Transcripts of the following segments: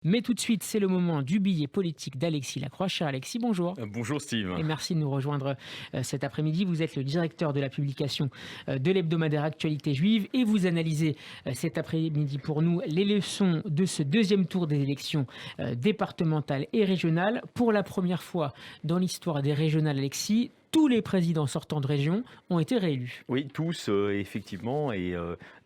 Mais tout de suite, c'est le moment du billet politique d'Alexis Lacroix. Cher Alexis, bonjour. Bonjour Steve. Et merci de nous rejoindre cet après-midi. Vous êtes le directeur de la publication de l'hebdomadaire Actualité Juive et vous analysez cet après-midi pour nous les leçons de ce deuxième tour des élections départementales et régionales. Pour la première fois dans l'histoire des régionales, Alexis, tous les présidents sortants de région ont été réélus. Oui, tous, effectivement, et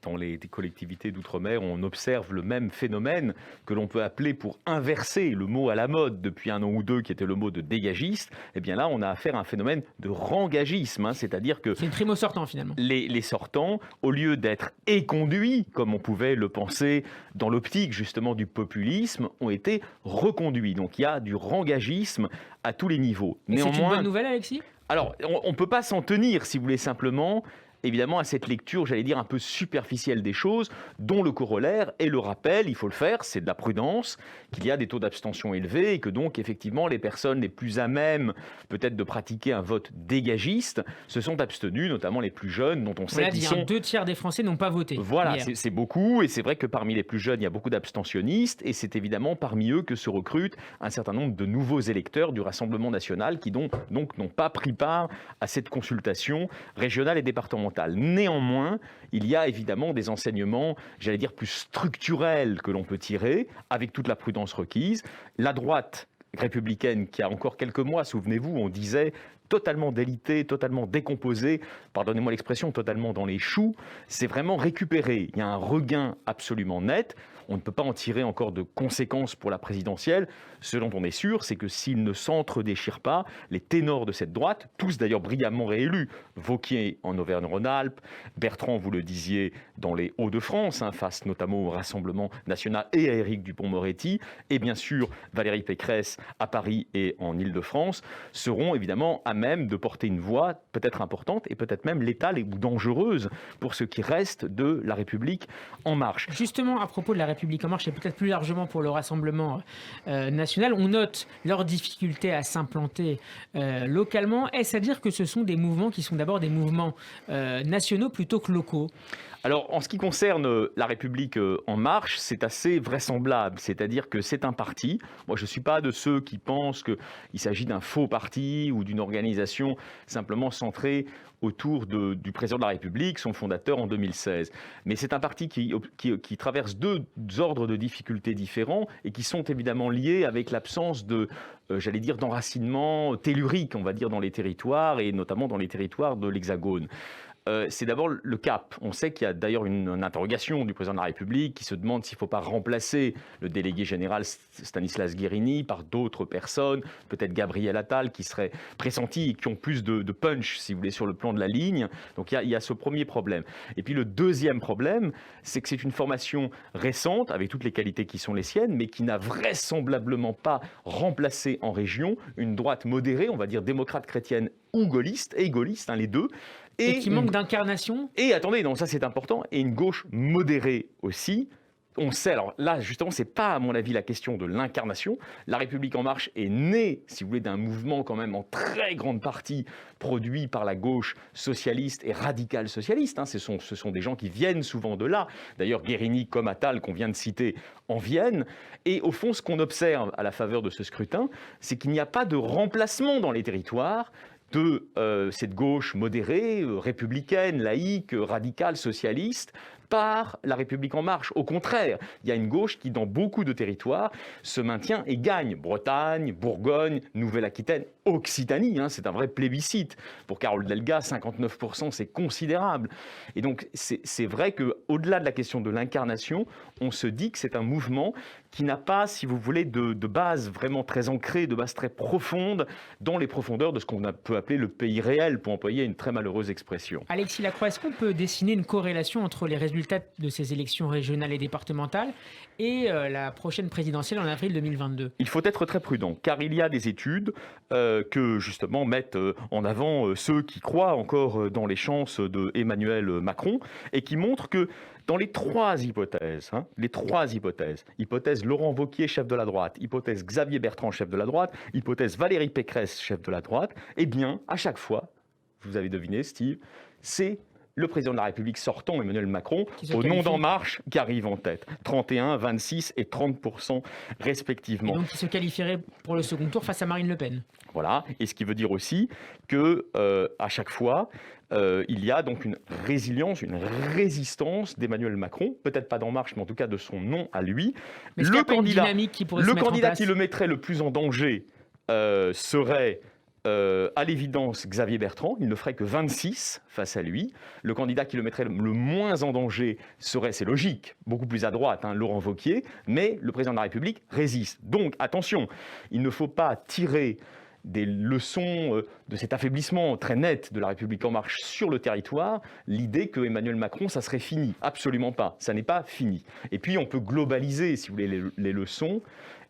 dans les collectivités d'outre-mer, on observe le même phénomène que l'on peut appeler, pour inverser le mot à la mode depuis un an ou deux, qui était le mot de dégagiste. Eh bien là, on a affaire à un phénomène de rengagisme, c'est-à-dire que C'est une prime aux sortants finalement. les sortants, au lieu d'être éconduits, comme on pouvait le penser dans l'optique justement du populisme, ont été reconduits. Donc il y a du rengagisme à tous les niveaux. Et c'est une bonne nouvelle, Alexis ? Alors, on ne peut pas s'en tenir, si vous voulez, simplement, évidemment, à cette lecture, j'allais dire, un peu superficielle des choses, dont le corollaire est le rappel, il faut le faire, c'est de la prudence, qu'il y a des taux d'abstention élevés et que donc, effectivement, les personnes les plus à même, peut-être, de pratiquer un vote dégagiste, se sont abstenues, notamment les plus jeunes, dont on sait qu'ils sont... 2 tiers des Français n'ont pas voté. Voilà, hier. c'est beaucoup, et c'est vrai que parmi les plus jeunes, il y a beaucoup d'abstentionnistes, et c'est évidemment parmi eux que se recrutent un certain nombre de nouveaux électeurs du Rassemblement national qui donc n'ont pas pris part à cette consultation régionale et départementale. Néanmoins, il y a évidemment des enseignements, j'allais dire, plus structurels que l'on peut tirer, avec toute la prudence requise. La droite républicaine, qui a encore quelques mois, souvenez-vous, on disait totalement délitée, totalement décomposée, pardonnez-moi l'expression, totalement dans les choux, c'est vraiment récupéré. Il y a un regain absolument net. On ne peut pas en tirer encore de conséquences pour la présidentielle. Ce dont on est sûr, c'est que s'il ne s'entre-déchire pas, les ténors de cette droite, tous d'ailleurs brillamment réélus, Wauquiez en Auvergne-Rhône-Alpes, Bertrand, vous le disiez, dans les Hauts-de-France, face notamment au Rassemblement national et à Éric Dupond-Moretti, et bien sûr Valérie Pécresse à Paris et en Île-de-France, seront évidemment à même de porter une voix peut-être importante et peut-être même létale ou dangereuse pour ce qui reste de la République en marche. Justement, à propos de la République en marche et peut-être plus largement pour le Rassemblement national, on note leur difficulté à s'implanter localement. Est-ce à dire que ce sont des mouvements qui sont d'abord des mouvements nationaux plutôt que locaux ? Alors, en ce qui concerne la République en marche, c'est assez vraisemblable. C'est-à-dire que c'est un parti. Moi, je ne suis pas de ceux qui pensent qu'il s'agit d'un faux parti ou d'une organisation simplement centrée autour du président de la République, son fondateur en 2016. Mais c'est un parti qui traverse deux ordres de difficultés différents et qui sont évidemment liés avec l'absence de, j'allais dire, d'enracinement tellurique, on va dire, dans les territoires et notamment dans les territoires de l'Hexagone. C'est d'abord le cap. On sait qu'il y a d'ailleurs une interrogation du président de la République qui se demande s'il ne faut pas remplacer le délégué général Stanislas Guerini par d'autres personnes, peut-être Gabriel Attal, qui seraient pressentis et qui ont plus de punch, si vous voulez, sur le plan de la ligne. Donc il y a ce premier problème. Et puis le deuxième problème, c'est que c'est une formation récente, avec toutes les qualités qui sont les siennes, mais qui n'a vraisemblablement pas remplacé en région une droite modérée, on va dire démocrate chrétienne ou gaulliste, les deux. Et qui manque d'incarnation. Et attendez, donc ça c'est important, et une gauche modérée aussi. On sait, alors là justement, c'est pas à mon avis la question de l'incarnation. La République en marche est née, si vous voulez, d'un mouvement quand même en très grande partie produit par la gauche socialiste et radicale socialiste. Ce sont des gens qui viennent souvent de là. D'ailleurs, Guerini comme Attal, qu'on vient de citer, en viennent. Et au fond, ce qu'on observe à la faveur de ce scrutin, c'est qu'il n'y a pas de remplacement dans les territoires de cette gauche modérée, républicaine, laïque, radicale, socialiste, par la République en marche. Au contraire, il y a une gauche qui, dans beaucoup de territoires, se maintient et gagne. Bretagne, Bourgogne, Nouvelle-Aquitaine, Occitanie, c'est un vrai plébiscite. Pour Carole Delga, 59%, c'est considérable. Et donc, c'est vrai qu'au-delà de la question de l'incarnation, on se dit que c'est un mouvement qui n'a pas, si vous voulez, de base vraiment très ancrée, de base très profonde, dans les profondeurs de ce qu'on peut appeler le pays réel, pour employer une très malheureuse expression. Alexis Lacroix, est-ce qu'on peut dessiner une corrélation entre les résultats de ces élections régionales et départementales et la prochaine présidentielle en avril 2022 ? Il faut être très prudent, car il y a des études que, justement, mettent en avant ceux qui croient encore dans les chances d'Emmanuel Macron et qui montrent que dans les trois hypothèses, hypothèse Laurent Wauquiez, chef de la droite, hypothèse Xavier Bertrand, chef de la droite, hypothèse Valérie Pécresse, chef de la droite, eh bien, à chaque fois, vous avez deviné, Steve, c'est le président de la République sortant, Emmanuel Macron, au nom d'En Marche, qui arrive en tête. 31, 26 et 30% respectivement. Et donc, il se qualifierait pour le second tour face à Marine Le Pen. Voilà, et ce qui veut dire aussi que à chaque fois, il y a donc une résilience, une résistance d'Emmanuel Macron, peut-être pas d'En Marche, mais en tout cas de son nom à lui. Mais le candidat qui le mettrait le plus en danger serait à l'évidence Xavier Bertrand, il ne ferait que 26 face à lui. Le candidat qui le mettrait le moins en danger serait, c'est logique, beaucoup plus à droite, Laurent Wauquiez, mais le président de la République résiste. Donc attention, il ne faut pas tirer des leçons de cet affaiblissement très net de la République En Marche sur le territoire, l'idée que Emmanuel Macron, ça serait fini. Absolument pas, ça n'est pas fini. Et puis on peut globaliser, si vous voulez, les leçons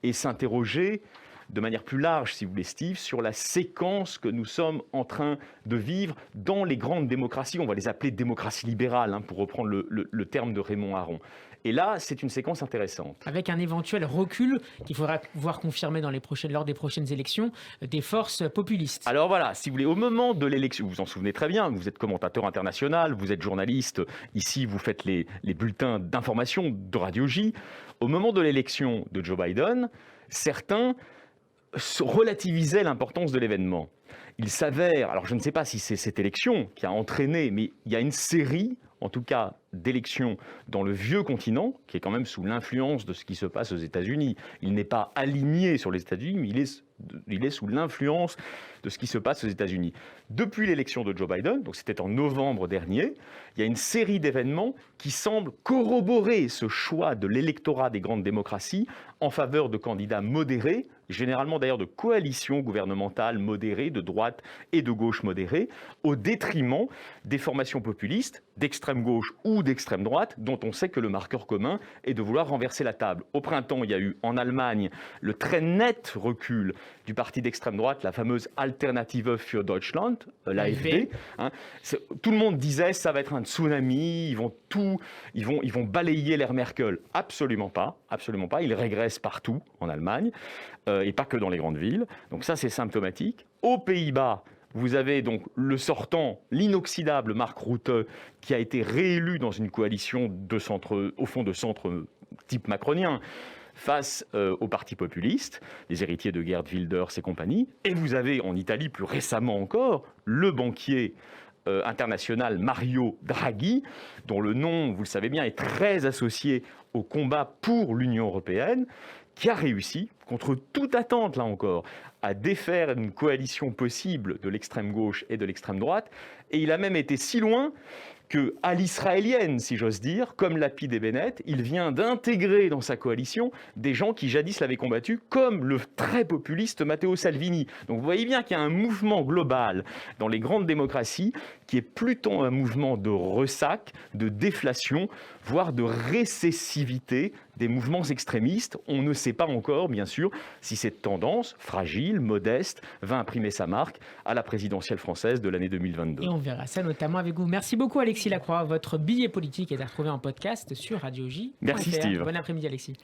et s'interroger de manière plus large, si vous voulez, Steve, sur la séquence que nous sommes en train de vivre dans les grandes démocraties. On va les appeler démocraties libérales, pour reprendre le terme de Raymond Aron. Et là, c'est une séquence intéressante. Avec un éventuel recul qu'il faudra voir confirmé lors des prochaines élections des forces populistes. Alors voilà, si vous voulez, au moment de l'élection, vous vous en souvenez très bien, vous êtes commentateur international, vous êtes journaliste, ici vous faites les bulletins d'information de Radio J. Au moment de l'élection de Joe Biden, certains relativisaient l'importance de l'événement. Il s'avère, alors je ne sais pas si c'est cette élection qui a entraîné, mais il y a une série, en tout cas, d'élections dans le vieux continent, qui est quand même sous l'influence de ce qui se passe aux États-Unis. Il n'est pas aligné sur les États-Unis, mais il est sous l'influence de ce qui se passe aux États-Unis. Depuis l'élection de Joe Biden, donc c'était en novembre dernier, il y a une série d'événements qui semblent corroborer ce choix de l'électorat des grandes démocraties en faveur de candidats modérés, généralement d'ailleurs de coalitions gouvernementales modérées, de droite et de gauche modérées, au détriment des formations populistes, d'extrême gauche ou d'extrême droite, dont on sait que le marqueur commun est de vouloir renverser la table. Au printemps, il y a eu en Allemagne le très net recul du parti d'extrême droite, la fameuse Alternative für Deutschland, l'AfD. Tout le monde disait ça va être un tsunami, ils vont balayer l'ère Merkel. Absolument pas, absolument pas. Ils régressent partout en Allemagne et pas que dans les grandes villes. Donc ça, c'est symptomatique. Aux Pays-Bas, vous avez donc le sortant, l'inoxydable Mark Rutte, qui a été réélu dans une coalition de centre, au fond de centre type macronien, face aux partis populistes, les héritiers de Geert Wilders et compagnie. Et vous avez en Italie, plus récemment encore, le banquier international Mario Draghi, dont le nom, vous le savez bien, est très associé au combat pour l'Union européenne, qui a réussi, contre toute attente là encore, à défaire une coalition possible de l'extrême gauche et de l'extrême droite. Et il a même été si loin qu'à l'israélienne, si j'ose dire, comme Lapid et Bennett, il vient d'intégrer dans sa coalition des gens qui jadis l'avaient combattu, comme le très populiste Matteo Salvini. Donc vous voyez bien qu'il y a un mouvement global dans les grandes démocraties qui est plutôt un mouvement de ressac, de déflation, voire de récessivité des mouvements extrémistes. On ne sait pas encore, bien sûr, si cette tendance, fragile, modeste, va imprimer sa marque à la présidentielle française de l'année 2022. Et on verra ça notamment avec vous. Merci beaucoup Alexis Lacroix. Votre billet politique est à retrouver en podcast sur Radio J. Merci Steve. Bon après-midi Alexis.